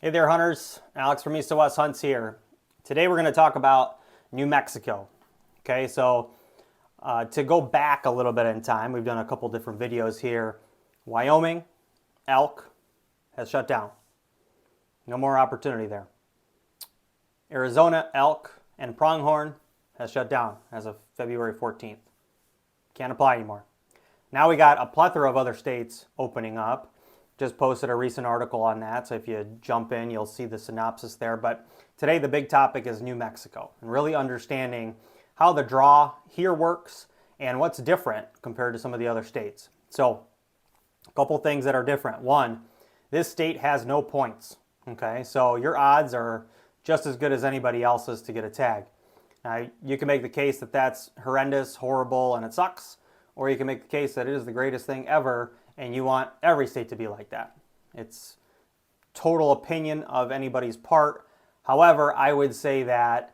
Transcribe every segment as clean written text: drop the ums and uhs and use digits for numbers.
Hey there, hunters. Alex from East to West Hunts here. Today we're going to talk about New Mexico. Okay, so to go back a little bit in time, we've done a couple different videos here. Wyoming, elk has shut down. No more opportunity there. Arizona, elk and pronghorn has shut down as of February 14th. Can't apply anymore. Now we got a plethora of other states opening up. Just posted a recent article on that, so if you jump in, you'll see the synopsis there. But today the big topic is New Mexico and really understanding how the draw here works and what's different compared to some of the other states. So a couple things that are different. One, this state has no points. Okay, so your odds are just as good as anybody else's to get a tag. Now, you can make the case that that's horrendous, horrible, and it sucks, or you can make the case that it is the greatest thing ever and you want every state to be like that. It's total opinion of anybody's part. However, I would say that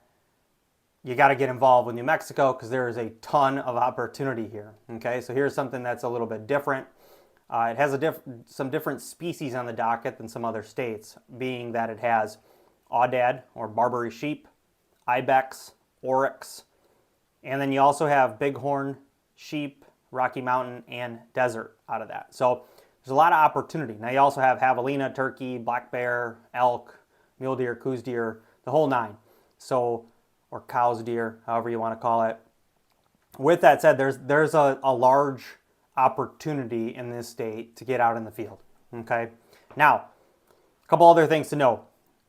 you got to get involved with New Mexico because there is a ton of opportunity here. Okay, so here's something that's a little bit different. It has some different species on the docket than some other states, being that it has aoudad or Barbary sheep, ibex, oryx, and then you also have bighorn sheep, Rocky Mountain, and desert out of that. So there's a lot of opportunity. Now you also have javelina, turkey, black bear, elk, mule deer, Coues deer, the whole nine. So, or cow's deer, however you want to call it. With that said, there's a large opportunity in this state to get out in the field. Okay. Now, a couple other things to know.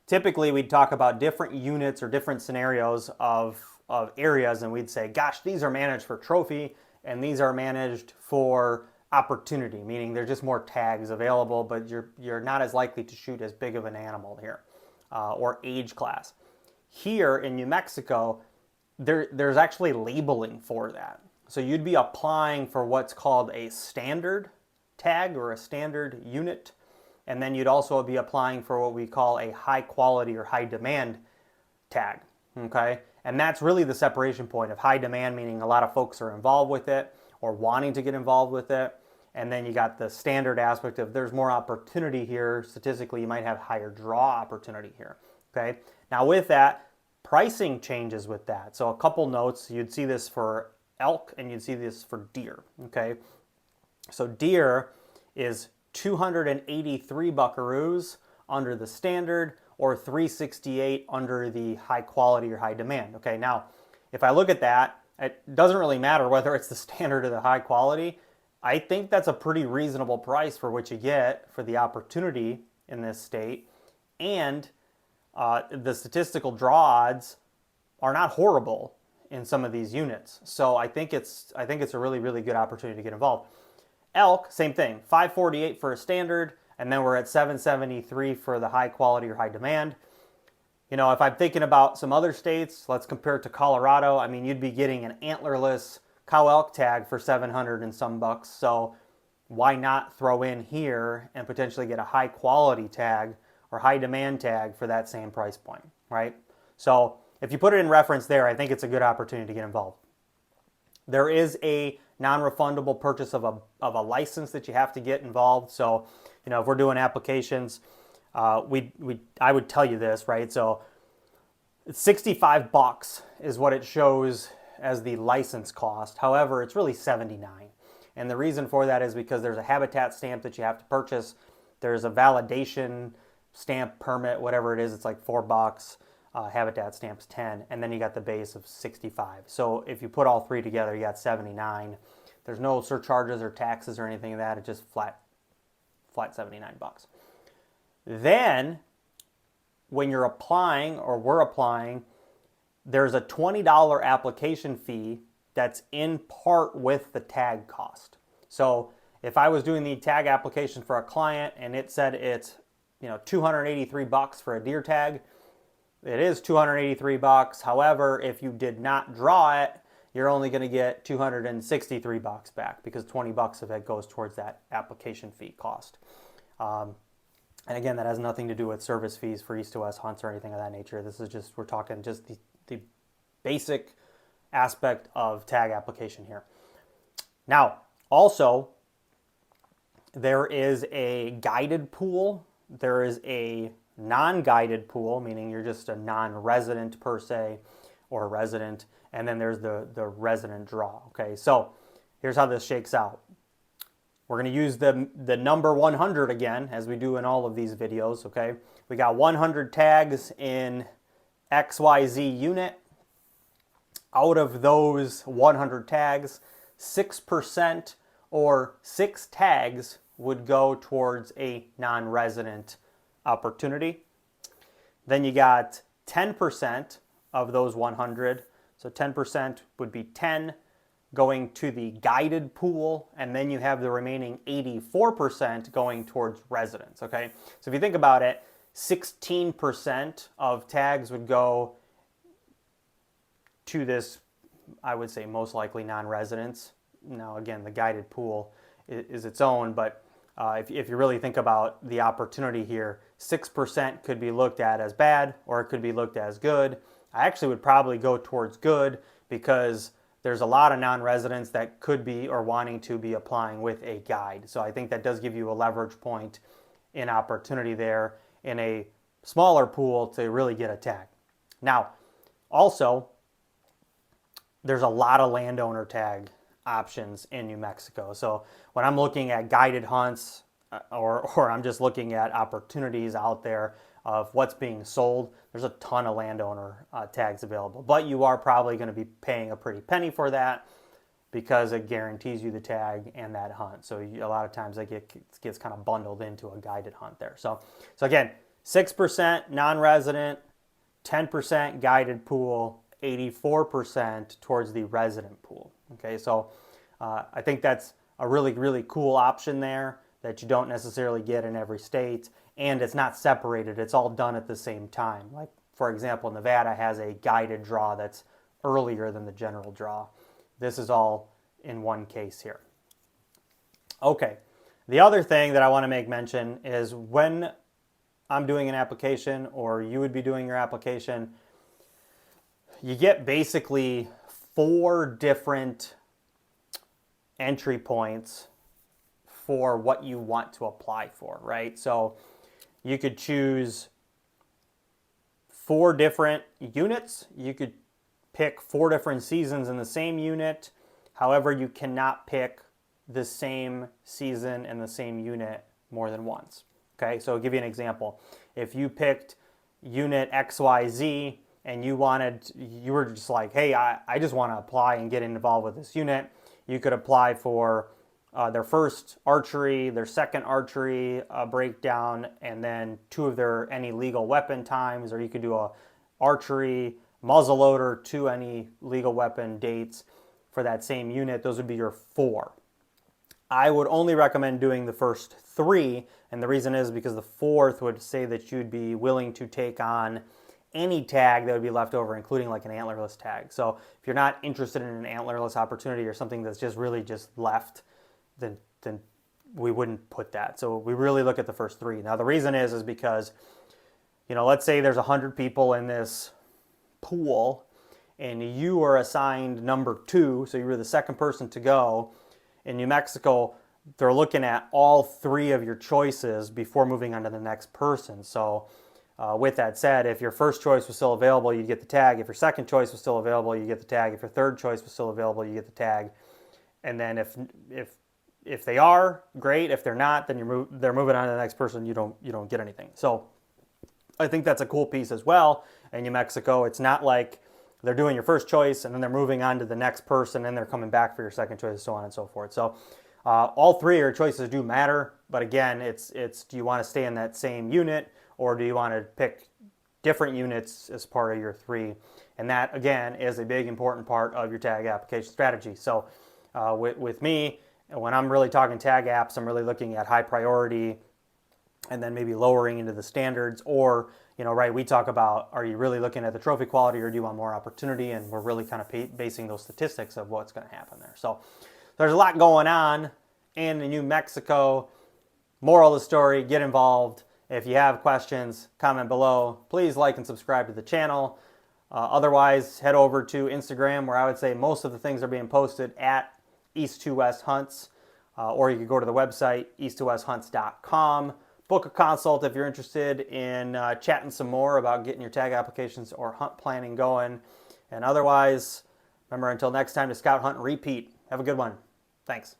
Typically, we'd talk about different units or different scenarios of areas, and we'd say, gosh, these are managed for trophy, and these are managed for opportunity, meaning there's just more tags available, but you're not as likely to shoot as big of an animal here, or age class. Here in New Mexico, there's actually labeling for that. So you'd be applying for what's called a standard tag or a standard unit, and then you'd also be applying for what we call a high quality or high demand tag, okay? And that's really the separation point of high demand, meaning a lot of folks are involved with it or wanting to get involved with it. And then you got the standard aspect of there's more opportunity here. Statistically, you might have higher draw opportunity here, okay? Now with that, pricing changes with that. So a couple notes, you'd see this for elk and you'd see this for deer, okay? So deer is 283 buckaroos under the standard, or 368 under the high quality or high demand. Okay, now if I look at that, it doesn't really matter whether it's the standard or the high quality. I think that's a pretty reasonable price for what you get for the opportunity in this state, and the statistical draw odds are not horrible in some of these units. So I think it's a really, really good opportunity to get involved. Elk, same thing, 548 for a standard, and then we're at 773 for the high quality or high demand. You know, if I'm thinking about some other states, let's compare it to Colorado. I mean, you'd be getting an antlerless cow elk tag for 700 and some bucks. So why not throw in here and potentially get a high quality tag or high demand tag for that same price point, right? So if you put it in reference there, I think it's a good opportunity to get involved. There is a non-refundable purchase of a license that you have to get involved. So, you know, if we're doing applications, I would tell you this, right? So it's 65 bucks is what it shows as the license cost. However, it's really 79. And the reason for that is because there's a habitat stamp that you have to purchase. There's a validation stamp permit, whatever it is, it's like $4. Habitat stamp's 10, and then you got the base of 65. So if you put all three together, you got 79. There's no surcharges or taxes or anything like that. It's just flat 79 bucks. Then when you're applying, or we're applying, there's a $20 application fee that's in part with the tag cost. So if I was doing the tag application for a client and it said it's, you know, 283 bucks for a deer tag, it is 283 bucks. However, if you did not draw it, you're only going to get 263 bucks back because 20 bucks of it goes towards that application fee cost. And again, that has nothing to do with service fees for East to West hunts or anything of that nature. This is just, we're talking just the basic aspect of tag application here. Now, also, there is a guided pool. There is a non-guided pool, meaning you're just a non-resident per se, or a resident, and then there's the resident draw. Okay, so here's how this shakes out. We're going to use the number 100 again, as we do in all of these videos. Okay, we got 100 tags in XYZ unit. Out of those 100 tags, 6% or 6 tags would go towards a non-resident opportunity. Then you got 10% of those 100, so 10% would be 10 going to the guided pool, and then you have the remaining 84% going towards residents. Okay, so if you think about it, 16% of tags would go to this, I would say, most likely non-residents. Now again, the guided pool is its own, but if you really think about the opportunity here, 6% could be looked at as bad, or it could be looked as good. I actually would probably go towards good, because there's a lot of non-residents that could be or wanting to be applying with a guide. So I think that does give you a leverage point in opportunity there in a smaller pool to really get a tag. Now, also, there's a lot of landowner tag options in New Mexico. So when I'm looking at guided hunts, or I'm just looking at opportunities out there of what's being sold, there's a ton of landowner tags available. But you are probably going to be paying a pretty penny for that, because it guarantees you the tag and that hunt. So a lot of times it gets kind of bundled into a guided hunt there. So again, 6% non-resident, 10% guided pool, 84% towards the resident pool. Okay, so I think that's a really, really cool option there that you don't necessarily get in every state, and it's not separated. It's all done at the same time. Like, for example, Nevada has a guided draw that's earlier than the general draw. This is all in one case here. Okay, the other thing that I want to make mention is when I'm doing an application, or you would be doing your application, you get basically 4 different entry points for what you want to apply for, right? So you could choose 4 different units. You could pick 4 different seasons in the same unit. However, you cannot pick the same season and the same unit more than once. Okay, so I'll give you an example. If you picked unit XYZ and you were just like, hey, I just want to apply and get involved with this unit, you could apply for their first archery, their second archery breakdown, and then 2 of their any legal weapon times, or you could do a archery muzzleloader, 2 any legal weapon dates for that same unit. Those would be your 4. I would only recommend doing the first 3, and the reason is because the 4th would say that you'd be willing to take on any tag that would be left over, including like an antlerless tag. So if you're not interested in an antlerless opportunity or something that's just really just left, then we wouldn't put that. So we really look at the first 3. Now the reason is because, you know, let's say there's 100 people in this pool and you are assigned number 2, so you were the second person to go. In New Mexico, they're looking at all 3 of your choices before moving on to the next person. So with that said, if your first choice was still available, you'd get the tag. If your second choice was still available, you get the tag. If your third choice was still available, you get the tag. And then if they are, great. If they're not, then they're moving on to the next person. You don't get anything. So I think that's a cool piece as well. In New Mexico, it's not like they're doing your first choice and then they're moving on to the next person and they're coming back for your second choice, so on and so forth. So all 3 of your choices do matter, but again, it's do you want to stay in that same unit, or do you want to pick different units as part of your 3? And that, again, is a big important part of your tag application strategy. So with me, when I'm really talking tag apps, I'm really looking at high priority and then maybe lowering into the standards, or, you know, right, we talk about, are you really looking at the trophy quality or do you want more opportunity? And we're really kind of basing those statistics of what's going to happen there. So there's a lot going on in New Mexico. Moral of the story, get involved. If you have questions, comment below. Please like and subscribe to the channel. Otherwise, head over to Instagram, where I would say most of the things are being posted at East to West Hunts, or you could go to the website, east2westhunts.com. book a consult if you're interested in chatting some more about getting your tag applications or hunt planning going. And otherwise, remember, until next time, to scout, hunt, and repeat. Have a good one. Thanks.